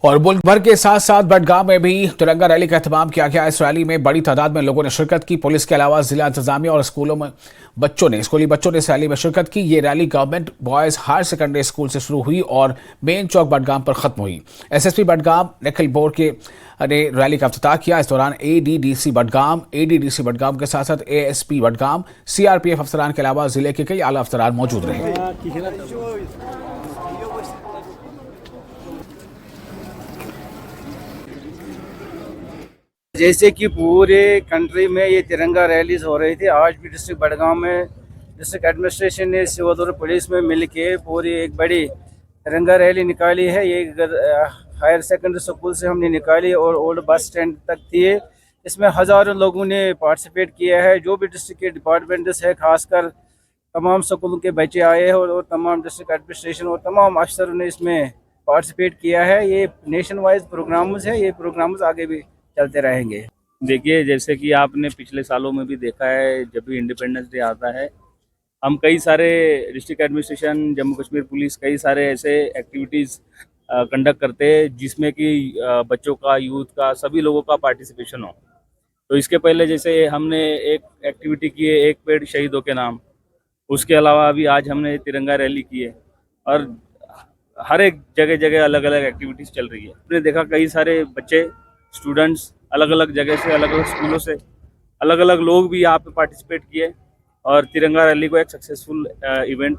और मुल्क भर के साथ साथ बडगाम में भी तिरंगा रैली का एहतमाम किया गया। इस रैली में बड़ी तादाद में लोगों ने शिरकत की। पुलिस के अलावा जिला इंतजामिया और स्कूली बच्चों ने इस रैली में शिरकत की। ये rally government boys higher secondary school से शुरू हुई और मेन चौक बडगाम पर खत्म हुई। एसएसपी बडगाम निखिल बोर ने रैली का इफ्तिताह किया। इस दौरान एडीडीसी बडगाम के साथ साथ एएसपी बडगाम, सीआरपीएफ अफसरान के अलावा जिले के कई आला अफसरान मौजूद रहे। जैसे कि पूरे कंट्री में ये तिरंगा रैलीज हो रही थी, आज भी डिस्ट्रिक्ट बडगाम में डिस्ट्रिक्ट एडमिनिस्ट्रेशन ने सिविल और पुलिस में मिलके पूरी एक बड़ी तिरंगा रैली निकाली है। ये हायर सेकेंडरी स्कूल से हमने निकाली और ओल्ड बस स्टैंड तक थी। इसमें हज़ारों लोगों ने पार्टिसिपेट किया है। जो भी डिस्ट्रिक्ट के डिपार्टमेंट्स है, खासकर तमाम स्कूलों के बच्चे आए हैं और तमाम डिस्ट्रिक्ट एडमिनिस्ट्रेशन और तमाम अफसरों ने इसमें पार्टिसिपेट किया है। ये नेशन वाइज प्रोग्राम्स है, ये प्रोग्राम्स आगे भी चलते रहेंगे। देखिए, जैसे कि आपने पिछले सालों में भी देखा है, जब भी इंडिपेंडेंस डे आता है हम कई सारे district administration, Jammu Kashmir police कई सारे ऐसे एक्टिविटीज़ कंडक्ट करते हैं जिसमें कि बच्चों का, यूथ का, सभी लोगों का पार्टिसिपेशन हो। तो इसके पहले जैसे हमने एक एक्टिविटी की है, एक पेड़ शहीदों के नाम। उसके अलावा अभी आज हमने तिरंगा रैली की है और हर एक जगह जगह अलग अलग एक्टिविटीज़ चल रही है। हमने देखा कई सारे बच्चे, स्टूडेंट्स अलग अलग जगह से, अलग अलग स्कूलों से, अलग अलग लोग भी यहाँ पे पार्टिसिपेट किए और तिरंगा रैली को एक सक्सेसफुल इवेंट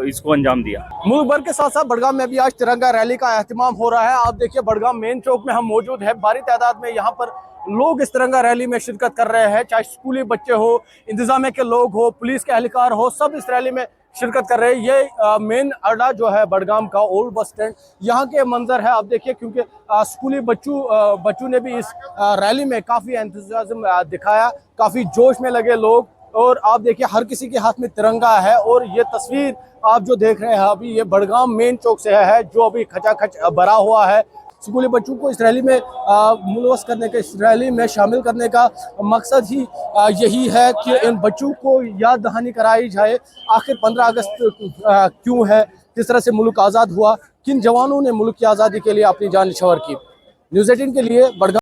इसको अंजाम दिया। मुल्क भर के साथ साथ बडगाम में भी आज तिरंगा रैली का एहतमाम हो रहा है। आप देखिए, बडगाम मेन चौक में हम मौजूद हैं। भारी तादाद में यहाँ पर लोग इस तिरंगा रैली में शिरकत कर रहे हैं। चाहे स्कूली बच्चे हो, इंतजामिया के लोग हो, पुलिस के एहलकार हो, सब इस रैली में शिरकत कर रहे हैं। ये मेन अड्डा जो है बडगाम का, ओल्ड बस स्टैंड, यहाँ के मंजर है आप देखिए। क्योंकि स्कूली बच्चों ने भी इस रैली में काफ़ी एंथुसियाज्म दिखाया, काफ़ी जोश में लगे लोग। और आप देखिए, हर किसी के हाथ में तिरंगा है। और ये तस्वीर आप जो देख रहे हैं अभी, ये बडगाम मेन चौक से है, जो अभी खचाखच भरा हुआ है। स्कूली बच्चों को इस रैली में मुलवस करने के, इस रैली में शामिल करने का मकसद ही यही है कि इन बच्चों को याद दहानी कराई जाए आखिर 15 अगस्त क्यों है, किस तरह से मुल्क आज़ाद हुआ, किन जवानों ने मुल्क की आज़ादी के लिए अपनी जान न्यौछावर की। न्यूज़ 18 के लिए बडगाम